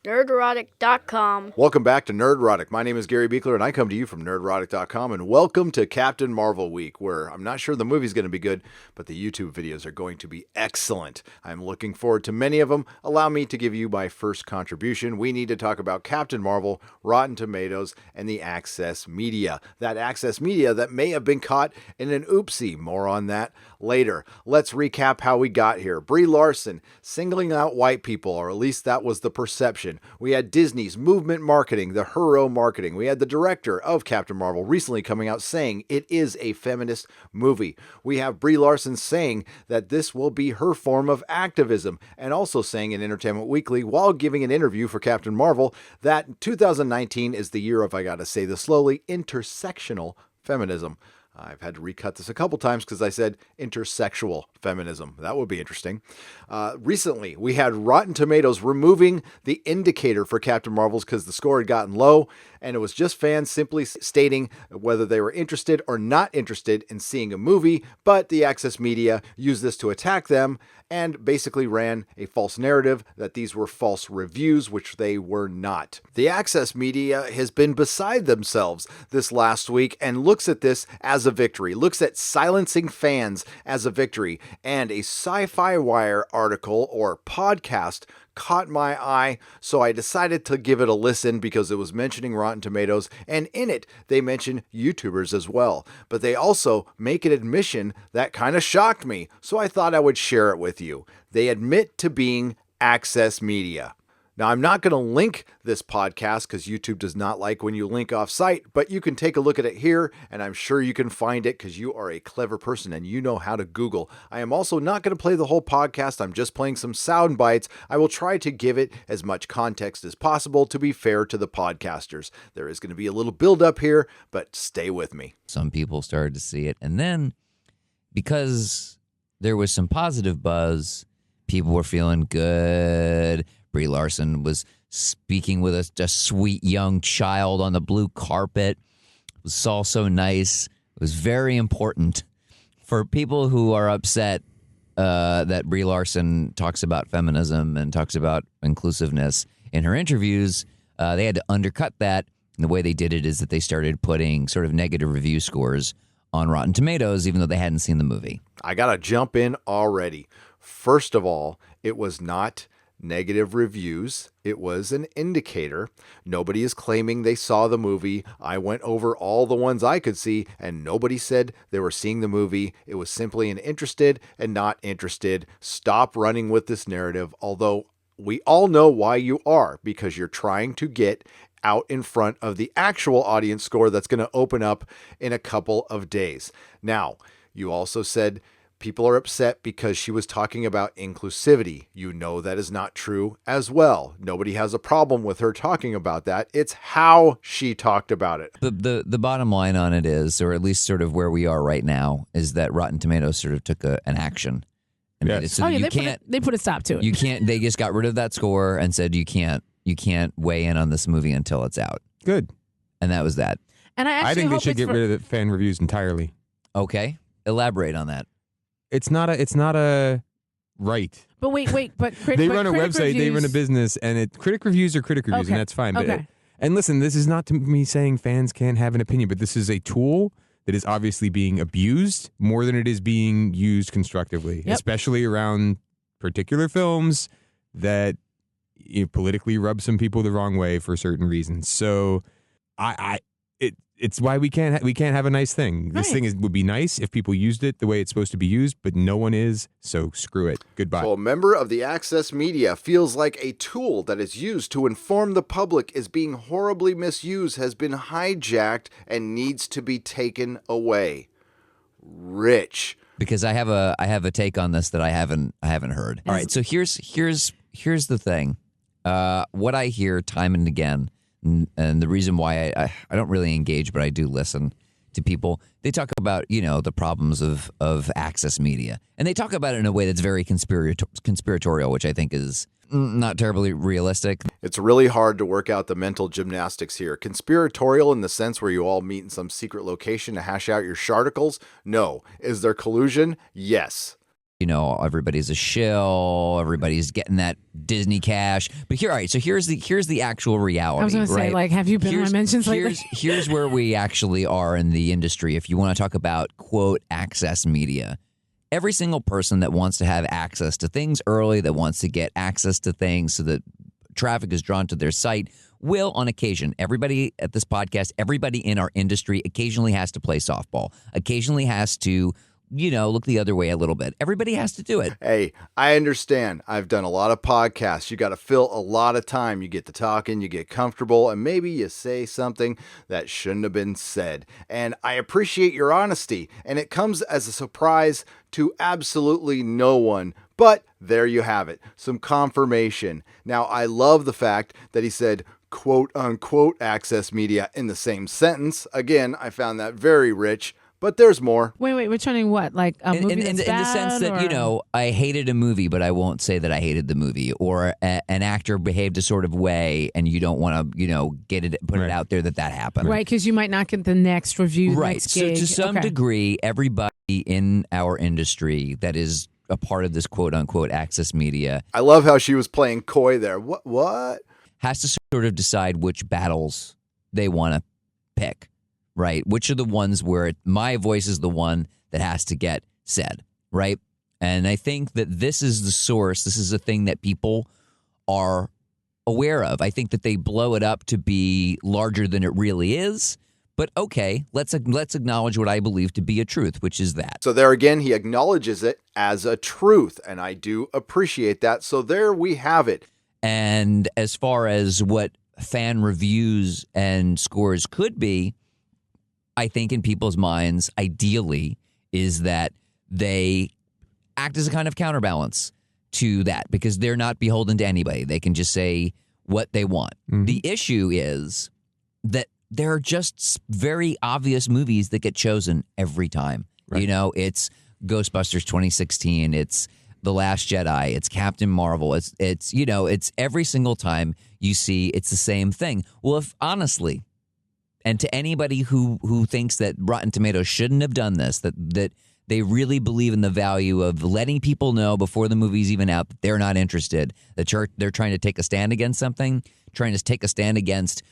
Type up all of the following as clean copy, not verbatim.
Nerderotic.com. Welcome back to Nerdrotic. My name is Gary Beekler, and I come to you from Nerderotic.com, and welcome to Captain Marvel Week, where I'm not sure the movie's going to be good, but the YouTube videos are going to be excellent. I'm looking forward to many of them. Allow me to give you my first contribution. We need to talk about Captain Marvel, Rotten Tomatoes, and the Access Media. That Access Media that may have been caught in an oopsie. More on that later. Let's recap how we got here. Brie Larson singling out white people, or at least that was the perception. We had Disney's movement marketing, the hero marketing. We had the director of Captain Marvel recently coming out saying it is a feminist movie. We have Brie Larson saying that this will be her form of activism, and also saying in Entertainment Weekly while giving an interview for Captain Marvel that 2019 is the year of, I gotta say this slowly, intersectional feminism. I've had to recut this a couple times because I said intersexual feminism. That would be interesting. Recently, we had Rotten Tomatoes removing the indicator for Captain Marvel's because the score had gotten low, and it was just fans simply stating whether they were interested or not interested in seeing a movie, but the Access Media used this to attack them and basically ran a false narrative that these were false reviews, which they were not. The Access Media has been beside themselves this last week and looks at this as a victory, looks at silencing fans as a victory, and a SyFyWire article or podcast caught my eye, so I decided to give it a listen because it was mentioning Rotten Tomatoes, and in it, they mention YouTubers as well. But they also make an admission that kind of shocked me, so I thought I would share it with you. They admit to being Access Media. Now, I'm not going to link this podcast because YouTube does not like when you link off site, but you can take a look at it here, and I'm sure you can find it because you are a clever person and you know how to Google. I am also not going to play the whole podcast. I'm just playing some sound bites. I will try to give it as much context as possible to be fair to the podcasters. There is going to be a little build up here, but stay with me. Some people started to see it, and then because there was some positive buzz, people were feeling good. Brie Larson was speaking with a sweet young child on the blue carpet. It was all so nice. It was very important for people who are upset that Brie Larson talks about feminism and talks about inclusiveness in her interviews. They had to undercut that. And the way they did it is that they started putting sort of negative review scores on Rotten Tomatoes, even though they hadn't seen the movie. I got to jump in already. First of all, it was not negative reviews. It was an indicator. Nobody is claiming they saw the movie. I went over all the ones I could see, and nobody said they were seeing the movie. It was simply an interested and not interested. Stop running with this narrative, although we all know why you are, because you're trying to get out in front of the actual audience score that's going to open up in a couple of days. Now, you also said people are upset because she was talking about inclusivity. You know that is not true as well. Nobody has a problem with her talking about that. It's how she talked about it. The bottom line on it is, or at least sort of where we are right now, is that Rotten Tomatoes sort of took an action. And Yes. so they put a stop to it. You can't. They just got rid of that score and said you can't weigh in on this movie until it's out. Good. And that was that. And I think they should get rid of the fan reviews entirely. Okay, elaborate on that. It's not a right. But wait. They run a website, they run a business, and critic reviews are critic reviews, and that's fine. But and listen, this is not to me saying fans can't have an opinion, but this is a tool that is obviously being abused more than it is being used constructively, especially around particular films that politically rub some people the wrong way for certain reasons. So it's why we can't have a nice thing. This thing would be nice if people used it the way it's supposed to be used, but no one is, so screw it. Goodbye. So a member of the Access Media feels like a tool that is used to inform the public is being horribly misused, has been hijacked, and needs to be taken away. Rich. Because I have a take on this that I haven't heard. All right, so here's the thing. What I hear time and again, and the reason why I don't really engage, but I do listen to people. They talk about, the problems of access media. And they talk about it in a way that's very conspiratorial, which I think is not terribly realistic. It's really hard to work out the mental gymnastics here. Conspiratorial in the sense where you all meet in some secret location to hash out your sharticles? No. Is there collusion? Yes. everybody's a shill, everybody's getting that Disney cash. But all right, so here's the actual reality. I was going to say, like, have you been on mentions lately? Here's where we actually are in the industry. If you want to talk about, quote, access media, every single person that wants to have access to things early, that wants to get access to things so that traffic is drawn to their site, will, on occasion, everybody at this podcast, everybody in our industry occasionally has to play softball, occasionally has to look the other way a little bit. Everybody has to do it. Hey, I understand. I've done a lot of podcasts. You got to fill a lot of time. You get to talking, you get comfortable, and maybe you say something that shouldn't have been said. And I appreciate your honesty, and it comes as a surprise to absolutely no one. But there you have it, some confirmation. Now, I love the fact that he said, quote unquote, access media in the same sentence. Again, I found that very rich. But there's more. Wait, which one? What? Like a movie that's bad? In the sense that, I hated a movie, but I won't say that I hated the movie. Or an actor behaved a sort of way, and you don't want to, put it out there that happened. Right, because you might not get the next review, right. Next gig. So to some degree, everybody in our industry that is a part of this quote-unquote access media. I love how she was playing coy there. What? Has to sort of decide which battles they want to pick. Right, which are the ones where my voice is the one that has to get said, right? And I think that this is the source. This is a thing that people are aware of. I think that they blow it up to be larger than it really is. But okay, let's acknowledge what I believe to be a truth, which is that. So there again, he acknowledges it as a truth, and I do appreciate that. So there we have it. And as far as what fan reviews and scores could be, I think in people's minds, ideally, is that they act as a kind of counterbalance to that because they're not beholden to anybody. They can just say what they want. Mm-hmm. The issue is that there are just very obvious movies that get chosen every time. Right. It's Ghostbusters 2016. It's The Last Jedi. It's Captain Marvel. It's every single time you see it's the same thing. Well, if honestly... And to anybody who thinks that Rotten Tomatoes shouldn't have done this, that they really believe in the value of letting people know before the movie's even out that they're not interested, that they're trying to take a stand against something, trying to take a stand against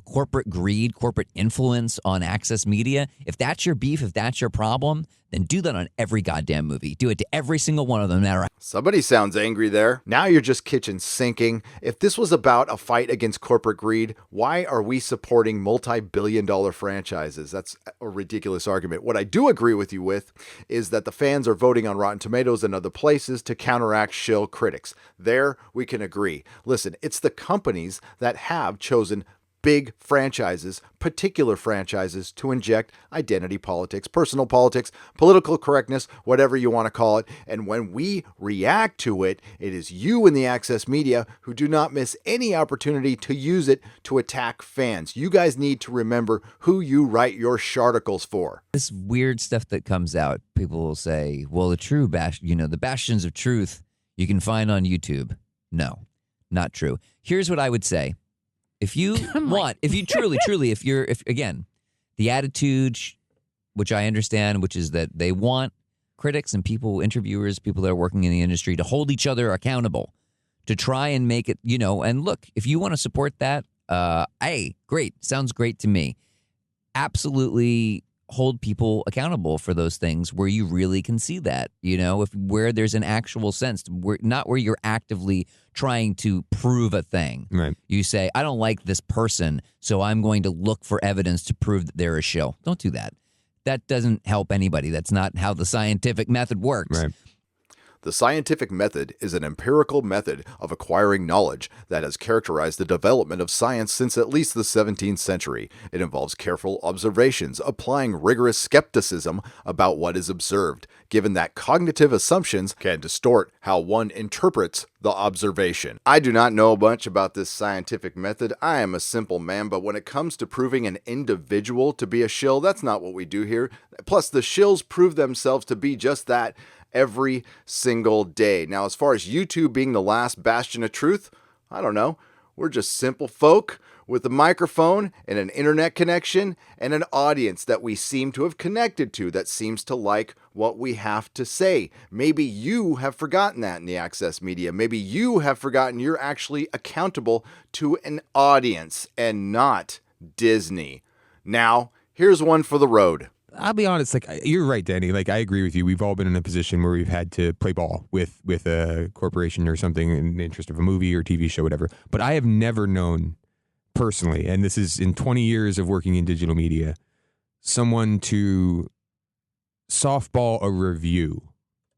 corporate greed, corporate influence on access media. If that's your beef, if that's your problem, then do that on every goddamn movie. Do it to every single one of them. Somebody sounds angry there. Now you're just kitchen sinking. If this was about a fight against corporate greed, why are we supporting multi-billion-dollar franchises? That's a ridiculous argument. What I do agree with you with is that the fans are voting on Rotten Tomatoes and other places to counteract shill critics. There we can agree. Listen, it's the companies that have chosen big franchises, particular franchises, to inject identity politics, personal politics, political correctness, whatever you want to call it. And when we react to it, it is you in the access media who do not miss any opportunity to use it to attack fans. You guys need to remember who you write your sharticles for. This weird stuff that comes out, people will say, well, the bastions of truth you can find on YouTube. No, not true. Here's what I would say. If you truly, if again, the attitude, which I understand, which is that they want critics and interviewers, people that are working in the industry to hold each other accountable, to try and make it, and look, if you want to support that, hey, great. Sounds great to me. Absolutely hold people accountable for those things where you really can see that, where there's an actual sense, not where you're actively trying to prove a thing. Right. You say, I don't like this person, so I'm going to look for evidence to prove that they're a shill. Don't do that. That doesn't help anybody. That's not how the scientific method works. Right. The scientific method is an empirical method of acquiring knowledge that has characterized the development of science since at least the 17th century. It involves careful observations, applying rigorous skepticism about what is observed, given that cognitive assumptions can distort how one interprets the observation. I do not know much about this scientific method. I am a simple man, but when it comes to proving an individual to be a shill, that's not what we do here. Plus, the shills prove themselves to be just that every single day. Now, as far as YouTube being the last bastion of truth, I don't know. We're just simple folk with a microphone and an internet connection and an audience that we seem to have connected to that seems to like what we have to say. Maybe you have forgotten that in the access media. Maybe you have forgotten you're actually accountable to an audience and not Disney. Now, here's one for the road. I'll be honest, like, you're right, Danny. Like, I agree with you. We've all been in a position where we've had to play ball with a corporation or something in the interest of a movie or TV show, whatever. But I have never known personally, and this is in 20 years of working in digital media, someone to softball a review.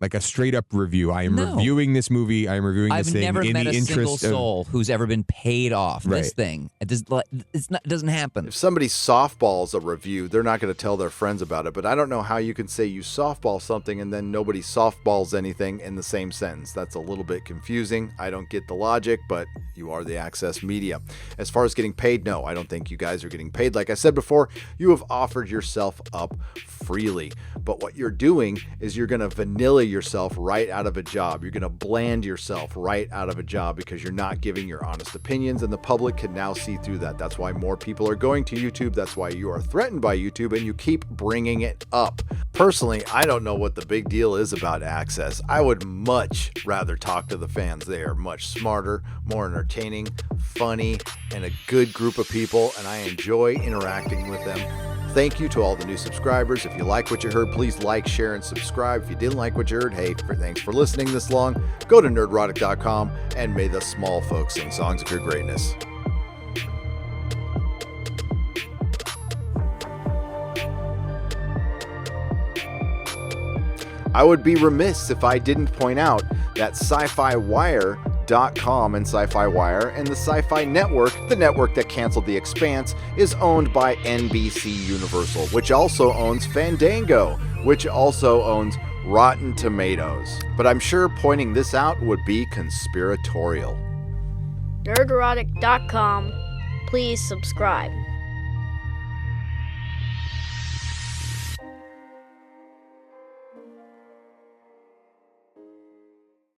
Like a straight up review. I am reviewing this movie. I am reviewing this thing in the interest of... I've never met a single soul who's ever been paid off this thing. It doesn't happen. If somebody softballs a review, they're not going to tell their friends about it. But I don't know how you can say you softball something and then nobody softballs anything in the same sentence. That's a little bit confusing. I don't get the logic, but you are the access media. As far as getting paid, no, I don't think you guys are getting paid. Like I said before, you have offered yourself up freely. But what you're doing is you're going to vanilla yourself right out of a job. You're going to bland yourself right out of a job because you're not giving your honest opinions, and the public can now see through that. That's why more people are going to YouTube. That's why you are threatened by YouTube, and you keep bringing it up. Personally, I don't know what the big deal is about access. I would much rather talk to the fans. They are much smarter, more entertaining, funny, and a good group of people, and I enjoy interacting with them. Thank you to all the new subscribers. If you like what you heard, please like, share, and subscribe. If you didn't like what you heard, hey, thanks for listening this long. Go to nerdrotic.com and may the small folks sing songs of your greatness. I would be remiss if I didn't point out that SyFyWire.com and SyFyWire and the Sci-Fi Network, the network that canceled The Expanse, is owned by NBC Universal, which also owns Fandango, which also owns Rotten Tomatoes. But I'm sure pointing this out would be conspiratorial. Nerdrotic.com. Please subscribe.